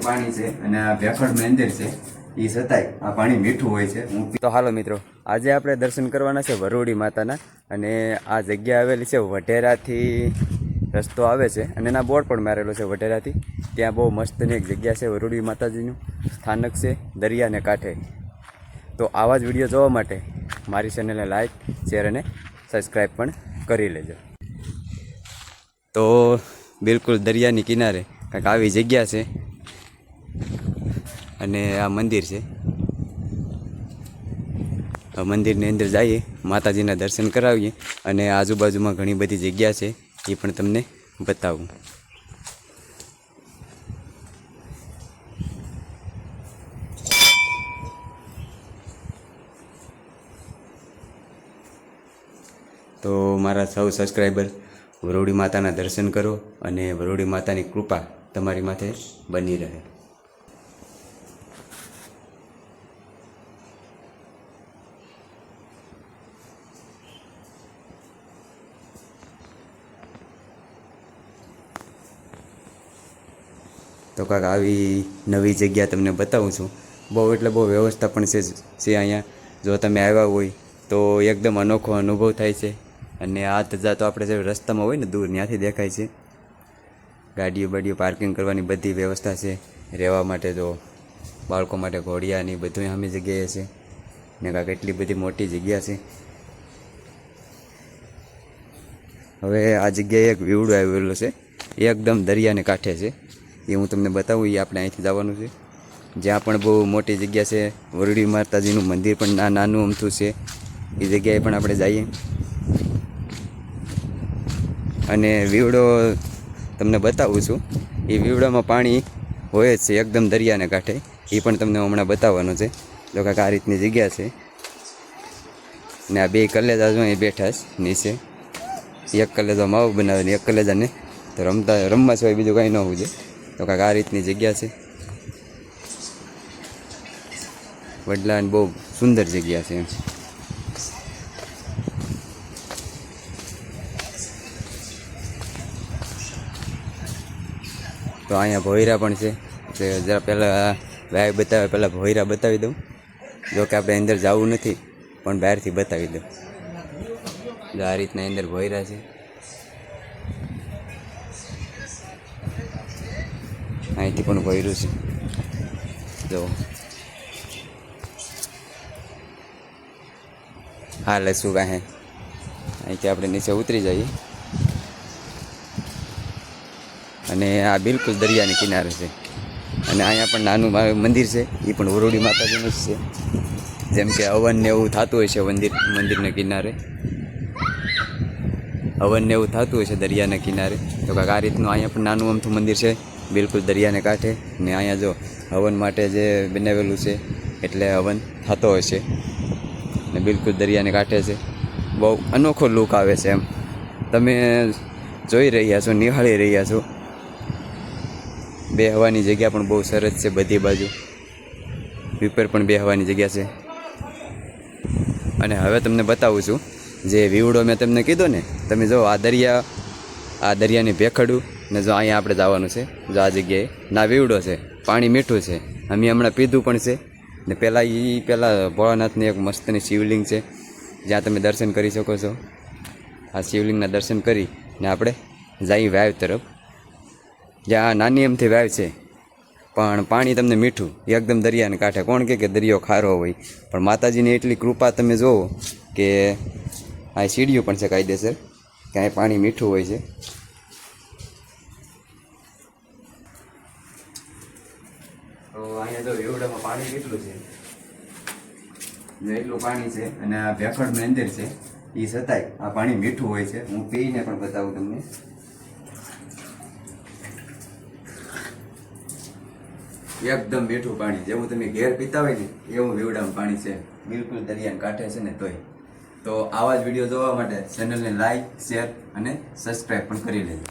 પાણી છે અને આ ભેખડનું અંદર છે એ છતાંય આ પાણી મીઠું હોય છે. તો હાલો મિત્રો, આજે આપણે દર્શન કરવાના છે વરોડી માતાના. અને આ જગ્યા આવેલી છે વઢેરાથી રસ્તો આવે છે અને એના બોર્ડ પણ મારેલો છે વઢેરાથી. ત્યાં બહુ મસ્તની એક જગ્યા છે વરોડી માતાજીનું સ્થાનક છે દરિયાને કાંઠે. તો આવા જ વિડીયો જોવા માટે મારી ચેનલને લાઈક શેર અને સબસ્ક્રાઈબ પણ કરી લેજો. તો બિલકુલ દરિયાની કિનારે કંઈક આવી જગ્યા છે અને આ મંદિર છે. મંદિરની અંદર જઈએ, માતાજીના દર્શન કરાવીએ અને આજુબાજુમાં ઘણી બધી જગ્યા છે એ પણ તમને બતાવું. તો મારા સૌ સબસ્ક્રાઈબર વરોડી માતાના દર્શન કરો અને વરોડી માતાની કૃપા તમારી માથે બની રહે. તો કાંઈક આવી નવી જગ્યા તમને બતાવું છું. બહુ એટલે બહુ વ્યવસ્થા પણ છે અહીંયા. જો તમે આવ્યા હોય તો એકદમ અનોખો અનુભવ થાય છે. અને આ ધજા તો આપણે જે રસ્તામાં હોય ને દૂર ત્યાંથી દેખાય છે. ગાડીઓ બાડીઓ પાર્કિંગ કરવાની બધી વ્યવસ્થા છે. રહેવા માટે જો બાળકો માટે ઘોડિયા ને બધું સામે જગ્યાએ છે ને કાંઈક એટલી બધી મોટી જગ્યા છે. હવે આ જગ્યાએ એક વીવડો આવેલો છે એકદમ દરિયાને કાંઠે છે. એ હું તમને બતાવું. એ આપણે અહીંથી જવાનું છે. જ્યાં પણ બહુ મોટી જગ્યા છે. વરોડી માતાજીનું મંદિર પણ નાનું અમથું છે. એ જગ્યાએ પણ આપણે જઈએ અને વીવડો તમને બતાવું છું. એ વીવડામાં પાણી હોય જ છે એકદમ દરિયાને કાંઠે. એ પણ તમને હમણાં બતાવવાનું છે. જો કાંઈક આ રીતની જગ્યા છે ને આ બે કલેજા જો અહીં બેઠા છે નીચે. એક કલેજો માવો બનાવે ને એક કલેજાને તો રમવા સિવાય બીજું કંઈ ન હોવું જોઈએ. તો કાંઈક આ રીતની જગ્યા છે. વડલાની બહુ સુંદર જગ્યા છે એમ. તો અહીંયા ભોયરા પણ છે. જરા પહેલાં વાય બતાવે, પહેલાં ભોયરા બતાવી દઉં. જો કે આપણે અંદર જવું નથી પણ બહારથી બતાવી દઉં. જો આ રીતના અંદર ભોયરા છે. અહીંથી પણ ભોયરું છે. જો હાલ શું કાંઈ અહીંથી આપણે નીચે ઉતરી જઈએ અને આ બિલકુલ દરિયાની કિનારે છે. અને અહીંયા પણ નાનું મંદિર છે. એ પણ વરોડી માતાજીનું જ છે. જેમ કે હવન ને એવું થતું હોય છે મંદિરના કિનારે. હવન ને એવું થતું હોય છે દરિયાના કિનારે. તો કાંઈક આ રીતનું અહીંયા પણ નાનું અમથું મંદિર છે બિલકુલ દરિયાને કાંઠે. ને અહીંયા જો હવન માટે જે બનાવેલું છે એટલે હવન થતો હોય છે ને બિલકુલ દરિયાને કાંઠે છે. બહુ અનોખો લુક આવે છે એમ. તમે જોઈ રહ્યા છો, નિહાળી રહ્યા છો. બે હવાની જગ્યા પણ બહુ સરસ છે બધી બાજુ. ઉપર પણ બે હવાની જગ્યા છે. અને હવે તમને બતાવું છું જે વીવડો મેં તમને કીધો ને. તમે જો આ દરિયાની ભેખડું ને જો અહીંયા આપણે જવાનું છે. જો આ જગ્યાએ ના વીવડો છે. પાણી મીઠું છે. અમે હમણાં પીધું પણ છે. ને પહેલાં ભોળાનાથની એક મસ્તની શિવલિંગ છે જ્યાં તમે દર્શન કરી શકો છો. આ શિવલિંગના દર્શન કરી ને આપણે જઈએ વાવ તરફ. જ્યાં નાની એમથી વાવ છે પણ પાણી તમને મીઠું એકદમ દરિયાને કાંઠે. કોણ કે દરિયો ખારો હોય પણ માતાજીની એટલી કૃપા તમે જુઓ કે આ સીડીઓ પણ છે કાયદેસર કે અહીં પાણી મીઠું હોય છે. તો અહીંયા જો એવડામાં પાણી કેટલું છે, એટલું પાણી છે અને આ ભેખડનું અંદર છે. એ છતાંય આ પાણી મીઠું હોય છે. હું પીને પણ બતાવું તમને. એકદમ મીઠું પાણી, જેવું તમે ઘેર પીતા હોય ને એવું વીવડામાં પાણી છે. બિલકુલ દરિયાના કાંઠે છે ને તોય. તો આવા જ વિડીયો જોવા માટે ચેનલને લાઈક શેર અને સબસ્ક્રાઈબ પણ કરી લેજો.